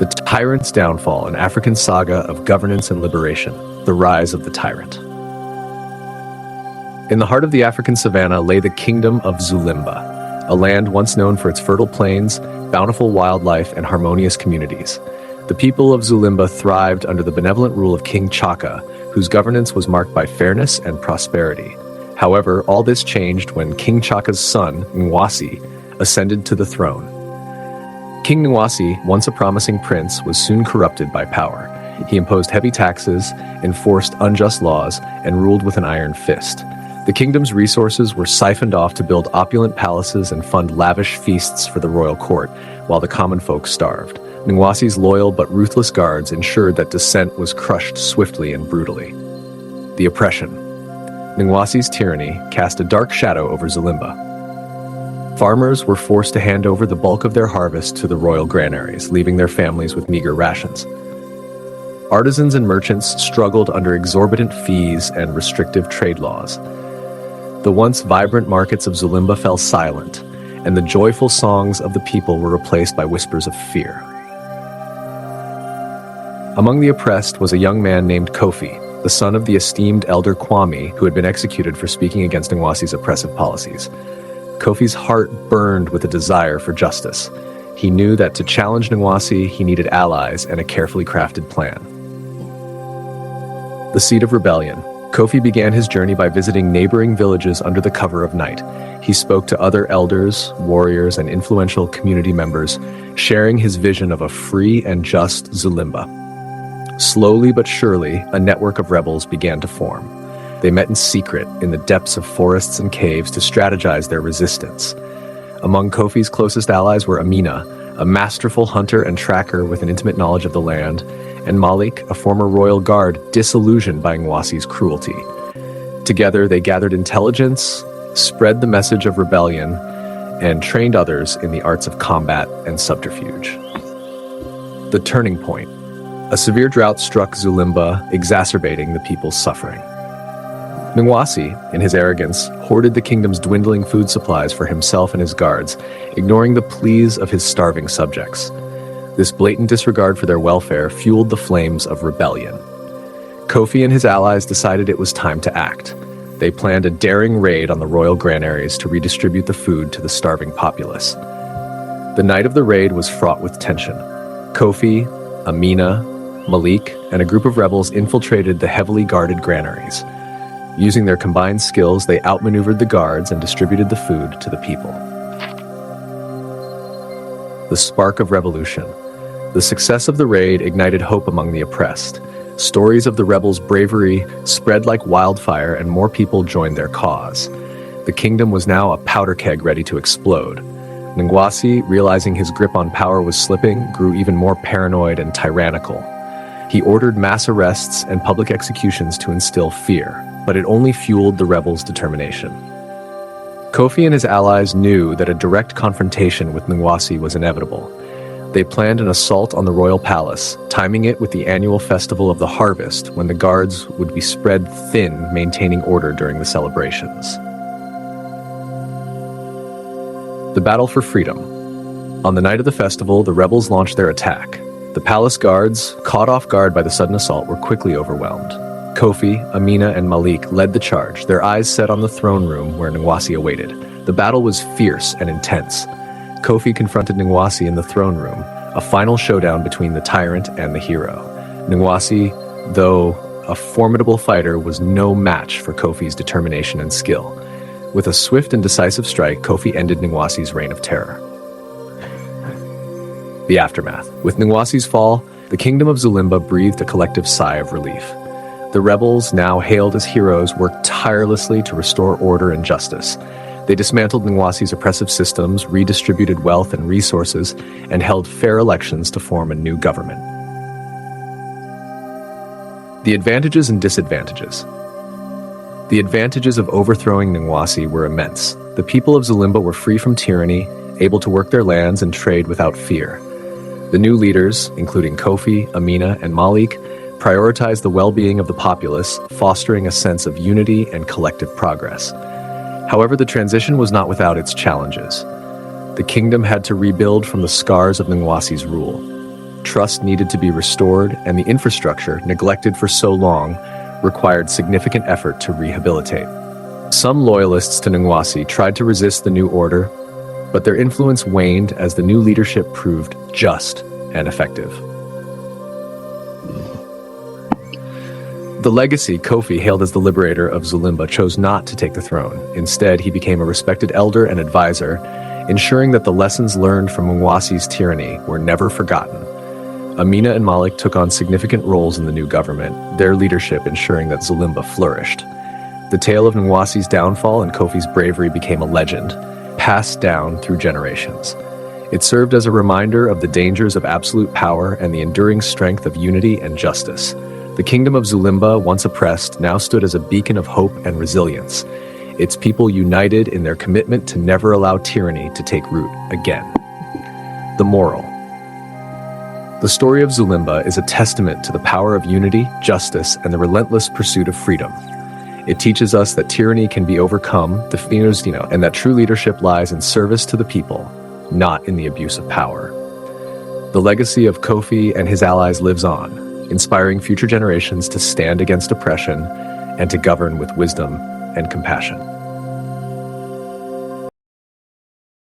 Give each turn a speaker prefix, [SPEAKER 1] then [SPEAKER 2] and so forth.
[SPEAKER 1] The Tyrant's Downfall, an African saga of governance and liberation. The Rise of the Tyrant. In the heart of the African savanna lay the kingdom of Zulimba, a land once known for its fertile plains, bountiful wildlife, and harmonious communities. The people of Zulimba thrived under the benevolent rule of King Chaka, whose governance was marked by fairness and prosperity. However, all this changed when King Chaka's son, Nwasi, ascended to the throne. King Nwasi, once a promising prince, was soon corrupted by power. He imposed heavy taxes, enforced unjust laws, and ruled with an iron fist. The kingdom's resources were siphoned off to build opulent palaces and fund lavish feasts for the royal court, while the common folk starved. Nwasi's loyal but ruthless guards ensured that dissent was crushed swiftly and brutally. The oppression. Nwasi's tyranny cast a dark shadow over Zulimba. Farmers were forced to hand over the bulk of their harvest to the royal granaries, leaving their families with meager rations. Artisans and merchants struggled under exorbitant fees and restrictive trade laws. The once vibrant markets of Zulimba fell silent, and the joyful songs of the people were replaced by whispers of fear. Among the oppressed was a young man named Kofi, the son of the esteemed elder Kwame, who had been executed for speaking against Nwasi's oppressive policies. Kofi's heart burned with a desire for justice. He knew that to challenge Nwasi, he needed allies and a carefully crafted plan. The seed of rebellion. Kofi began his journey by visiting neighboring villages under the cover of night. He spoke to other elders, warriors, and influential community members, sharing his vision of a free and just Zulimba. Slowly but surely, a network of rebels began to form. They met in secret in the depths of forests and caves to strategize their resistance. Among Kofi's closest allies were Amina, a masterful hunter and tracker with an intimate knowledge of the land, and Malik, a former royal guard disillusioned by Nwasi's cruelty. Together, they gathered intelligence, spread the message of rebellion, and trained others in the arts of combat and subterfuge. The turning point. A severe drought struck Zulimba, exacerbating the people's suffering. Nwasi, in his arrogance, hoarded the kingdom's dwindling food supplies for himself and his guards, ignoring the pleas of his starving subjects. This blatant disregard for their welfare fueled the flames of rebellion. Kofi and his allies decided it was time to act. They planned a daring raid on the royal granaries to redistribute the food to the starving populace. The night of the raid was fraught with tension. Kofi, Amina, Malik, and a group of rebels infiltrated the heavily guarded granaries. Using their combined skills, they outmaneuvered the guards and distributed the food to the people. The spark of revolution. The success of the raid ignited hope among the oppressed. Stories of the rebels' bravery spread like wildfire, and more people joined their cause. The kingdom was now a powder keg ready to explode. Nwasi, realizing his grip on power was slipping, grew even more paranoid and tyrannical. He ordered mass arrests and public executions to instill fear, but it only fueled the rebels' determination. Kofi and his allies knew that a direct confrontation with Nwasi was inevitable. They planned an assault on the royal palace, timing it with the annual festival of the harvest, when the guards would be spread thin, maintaining order during the celebrations. The battle for freedom. On the night of the festival, the rebels launched their attack. The palace guards, caught off guard by the sudden assault, were quickly overwhelmed. Kofi, Amina, and Malik led the charge, their eyes set on the throne room where Nwasi awaited. The battle was fierce and intense. Kofi confronted Nwasi in the throne room, a final showdown between the tyrant and the hero. Nwasi, though a formidable fighter, was no match for Kofi's determination and skill. With a swift and decisive strike, Kofi ended Nwasi's reign of terror. The aftermath. With Nwasi's fall, the kingdom of Zulimba breathed a collective sigh of relief. The rebels, now hailed as heroes, worked tirelessly to restore order and justice. They dismantled Nwasi's oppressive systems, redistributed wealth and resources, and held fair elections to form a new government. The advantages and disadvantages. The advantages of overthrowing Nwasi were immense. The people of Zulimba were free from tyranny, able to work their lands and trade without fear. The new leaders, including Kofi, Amina, and Malik, prioritized the well-being of the populace, fostering a sense of unity and collective progress. However, the transition was not without its challenges. The kingdom had to rebuild from the scars of Nwasi's rule. Trust needed to be restored, and the infrastructure, neglected for so long, required significant effort to rehabilitate. Some loyalists to Nwasi tried to resist the new order, but their influence waned as the new leadership proved just and effective. The legacy Kofi hailed as the liberator of Zulimba chose not to take the throne. Instead, he became a respected elder and advisor, ensuring that the lessons learned from Nwasi's tyranny were never forgotten. Amina and Malik took on significant roles in the new government, their leadership ensuring that Zulimba flourished. The tale of Nwasi's downfall and Kofi's bravery became a legend, passed down through generations. It served as a reminder of the dangers of absolute power and the enduring strength of unity and justice. The kingdom of Zulimba, once oppressed, now stood as a beacon of hope and resilience, its people united in their commitment to never allow tyranny to take root again. The moral. The story of Zulimba is a testament to the power of unity, justice, and the relentless pursuit of freedom. It teaches us that tyranny can be overcome, and that true leadership lies in service to the people, not in the abuse of power. The legacy of Kofi and his allies lives on, inspiring future generations to stand against oppression and to govern with wisdom and compassion.